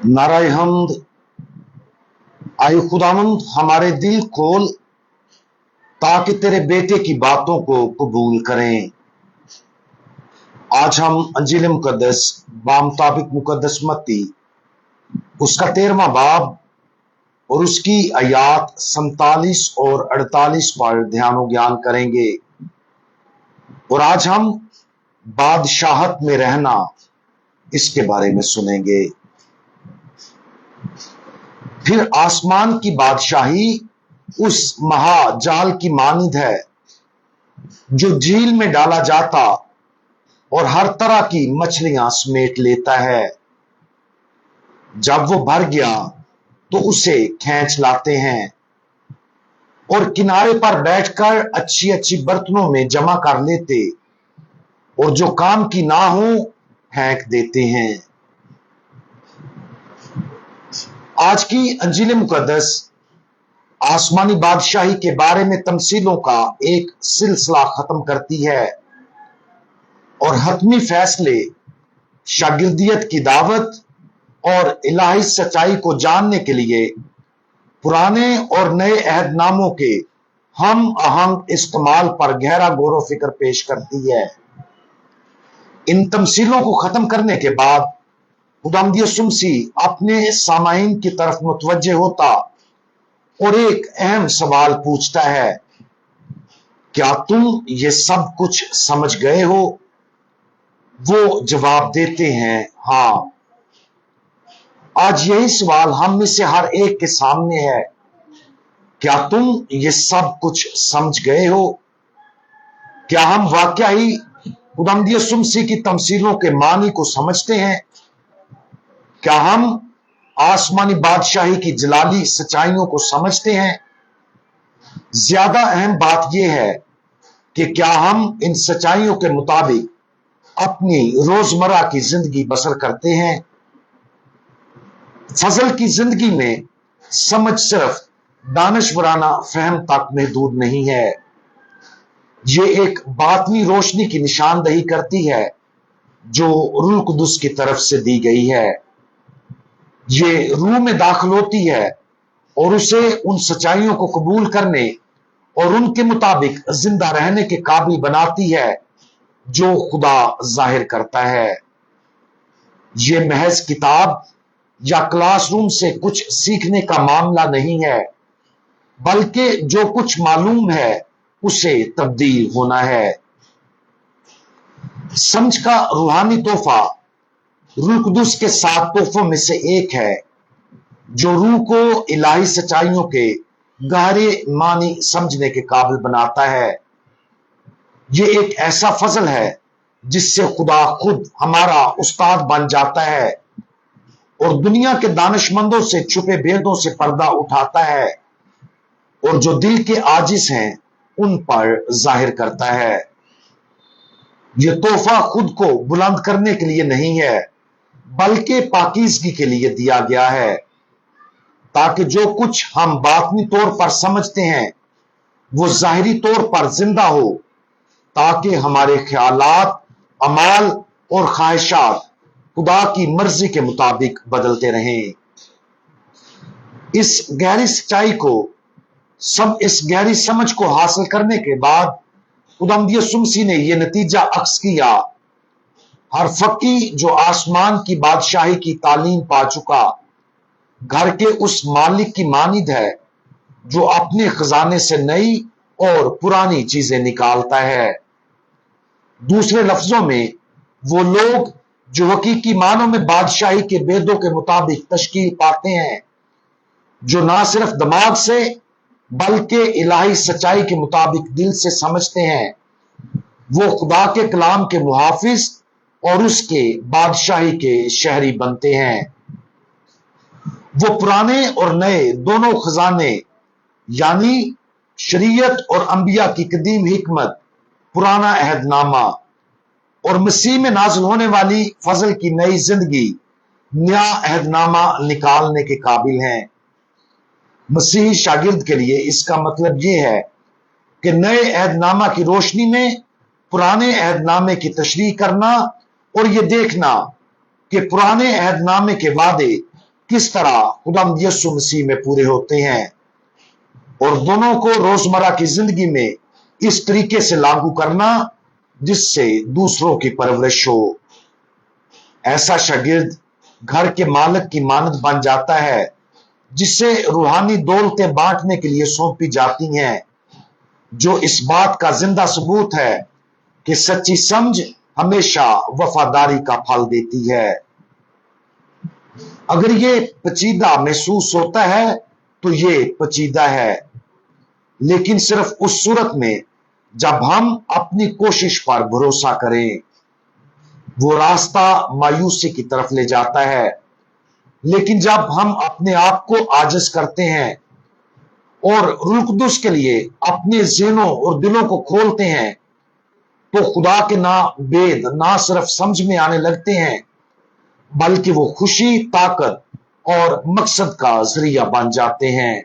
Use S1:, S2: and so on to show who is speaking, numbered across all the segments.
S1: नाराय हमद। आए खुदावंद हमारे दिल खोल ताकि तेरे बेटे की बातों को कबूल करें। आज हम अंजील मुकद्दस बामुताबिक मुकद्दस मत्ती उसका 13वां बाब और उसकी आयात 47 और 48 पर ध्यान और ज्ञान करेंगे। और आज हम बादशाहत में रहना इसके बारे में सुनेंगे। फिर आसमान की बादशाही उस महाजाल की मानिंद है जो झील में डाला जाता और हर तरह की मछलियां समेट लेता है। जब वो भर गया तो उसे खींच लाते हैं और किनारे पर बैठकर अच्छी अच्छी बर्तनों में जमा कर लेते और जो काम की ना हो फेंक देते हैं। आज की अंजील मुकद्दस आसमानी बादशाही के बारे में तमसीलों का एक सिलसिला खत्म करती है और हतमी फैसले, शागिर्दियत की दावत और इलाही सच्चाई को जानने के लिए पुराने और नए अहदनामों के हम आहंग इस्तेमाल पर गहरा गौर व फिक्र पेश करती है। इन तमसीलों को खत्म करने के बाद खुदावंद यीशु मसीह अपने सामाईन की तरफ मुतवज्जे होता और एक अहम सवाल पूछता है, क्या तुम ये सब कुछ समझ गए हो? वो जवाब देते हैं, हाँ। आज यही सवाल हम में से हर एक के सामने है, क्या तुम ये सब कुछ समझ गए हो? क्या हम वाकया ही खुदावंद यीशु मसीह की तमसीलों के मानी को समझते हैं? क्या हम आसमानी बादशाही की जलाली सच्चाइयों को समझते हैं? ज्यादा अहम बात यह है कि क्या हम इन सच्चाइयों के मुताबिक अपनी रोजमर्रा की जिंदगी बसर करते हैं? फजल की जिंदगी में समझ सिर्फ दानिशवराना फहम तक महदूद नहीं है। ये एक बातनी रोशनी की निशानदही करती है जो रूह कुदुस की तरफ से दी गई है। ये रूह में दाखिल होती है और उसे उन सच्चाइयों को कबूल करने और उनके मुताबिक जिंदा रहने के काबिल बनाती है जो खुदा जाहिर करता है। ये महज किताब या क्लासरूम से कुछ सीखने का मामला नहीं है, बल्कि जो कुछ मालूम है उसे तब्दील होना है। समझ का रूहानी तोहफा रूह कुदुस के 7 तोहफों में से एक है जो रूह को इलाही सच्चाइयों के गहरे मानी समझने के काबिल बनाता है। ये एक ऐसा फजल है जिससे खुदा खुद हमारा उस्ताद बन जाता है और दुनिया के दानिशमंदों से छुपे भेदों से पर्दा उठाता है और जो दिल के आजिज हैं उन पर जाहिर करता है। यह तोहफा खुद को बुलंद करने के लिए नहीं है, बल्कि पाकीज़गी के लिए दिया गया है, ताकि जो कुछ हम बातनी तौर पर समझते हैं वो जाहिरी तौर पर जिंदा हो, ताकि हमारे ख्यालात, अमाल और ख्वाहिशात खुदा की मर्जी के मुताबिक बदलते रहें। इस गहरी सच्चाई को इस गहरी समझ को हासिल करने के बाद खुदावंद यीशु मसीह ने यह नतीजा अक्स किया, हर फकी जो आसमान की बादशाही की तालीम पा चुका घर के उस मालिक की मानिद है जो अपने खजाने से नई और पुरानी चीजें निकालता है। दूसरे लफ्जों में, वो लोग जो हकीकी मानों में बादशाही के भेदों के मुताबिक तश्कील पाते हैं, जो ना सिर्फ दिमाग से बल्कि इलाही सच्चाई के मुताबिक दिल से समझते हैं, वो खुदा के कलाम के मुहाफिज और उसके बादशाही के शहरी बनते हैं। वो पुराने और नए दोनों खजाने यानी शरीयत और अंबिया की कदीम हिकमत, पुराना अहदनामा और मसीह में नाज़िल होने वाली फजल की नई जिंदगी, नया अहदनामा निकालने के काबिल हैं। मसीही शागिर्द के लिए इसका मतलब यह है कि नए अहदनामा की रोशनी में पुराने अहदनामे की तशरीह करना और यह देखना कि पुराने अहदनामे के वादे किस तरह खुदावंद यीशु मसीह में पूरे होते हैं और दोनों को रोजमर्रा की जिंदगी में इस तरीके से लागू करना जिससे दूसरों की परवरिश हो। ऐसा शागिर्द घर के मालिक की मानद बन जाता है जिसे रूहानी दौलतें बांटने के लिए सौंपी जाती हैं, जो इस बात का जिंदा सबूत है कि सच्ची समझ हमेशा वफादारी का फल देती है। अगर ये पेचीदा महसूस होता है तो ये पेचीदा है, लेकिन सिर्फ उस सूरत में जब हम अपनी कोशिश पर भरोसा करें। वो रास्ता मायूसी की तरफ ले जाता है, लेकिन जब हम अपने आप को आजिज करते हैं और रूह कुदुस के लिए अपने ज़हनों और दिलों को खोलते हैं, तो खुदा के वेद ना सिर्फ समझ में आने लगते हैं, बल्कि वो खुशी, ताकत और मकसद का जरिया बन जाते हैं।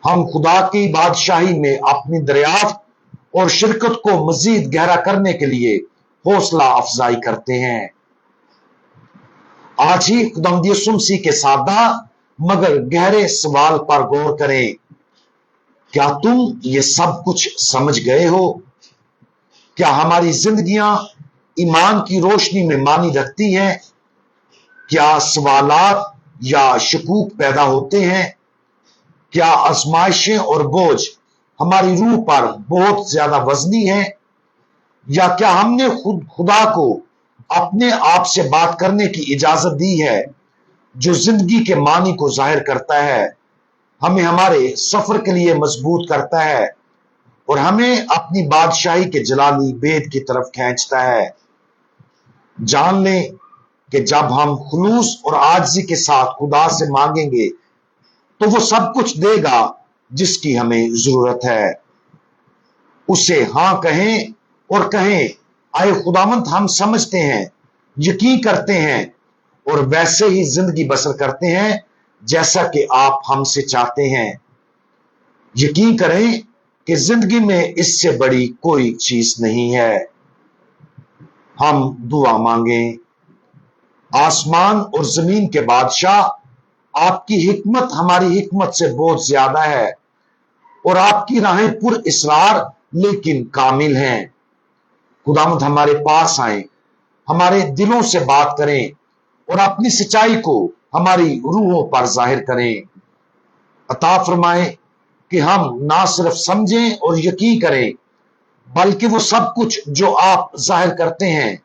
S1: हम खुदा की बादशाही में अपनी दरियाफ्त और शिरकत को मजीद गहरा करने के लिए हौसला अफजाई करते हैं। आज ही खुदावंद यीशु मसीह के सादा मगर गहरे सवाल पर गौर करें, क्या तुम ये सब कुछ समझ गए हो? क्या हमारी जिंदगियां ईमान की रोशनी में मानी रखती हैं? क्या सवालात या शकूक पैदा होते हैं? क्या आजमाइशें और बोझ हमारी रूह पर बहुत ज्यादा वजनी है? या क्या हमने खुदा को अपने आप से बात करने की इजाजत दी है, जो जिंदगी के मानी को जाहिर करता है, हमें हमारे सफर के लिए मजबूत करता है और हमें अपनी बादशाही के जलाली बेद की तरफ खींचता है? जान लें कि जब हम खुलूस और आजिज़ी के साथ खुदा से मांगेंगे तो वो सब कुछ देगा जिसकी हमें जरूरत है। उसे हां कहें और कहें, आए खुदावंद, हम समझते हैं, यकीन करते हैं और वैसे ही जिंदगी बसर करते हैं जैसा कि आप हमसे चाहते हैं। यकीन करें कि जिंदगी में इससे बड़ी कोई चीज नहीं है। हम दुआ मांगें। आसमान और जमीन के बादशाह, आपकी हिकमत हमारी हिकमत से बहुत ज्यादा है और आपकी राहें पुर इसरार लेकिन कामिल हैं। खुदावंद, हमारे पास आए, हमारे दिलों से बात करें और अपनी सच्चाई को हमारी रूहों पर जाहिर करें। अता फरमाएं कि हम ना सिर्फ समझें और यकीन करें, बल्कि वो सब कुछ जो आप जाहिर करते हैं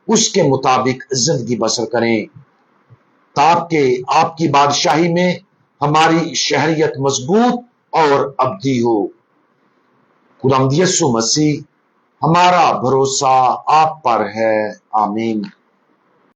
S1: उसके मुताबिक जिंदगी बसर करें, ताकि आपकी बादशाही में हमारी शहरियत मजबूत और अब्दी हो। खुदावंद यीशु मसीह, हमारा भरोसा आप पर है। आमीन।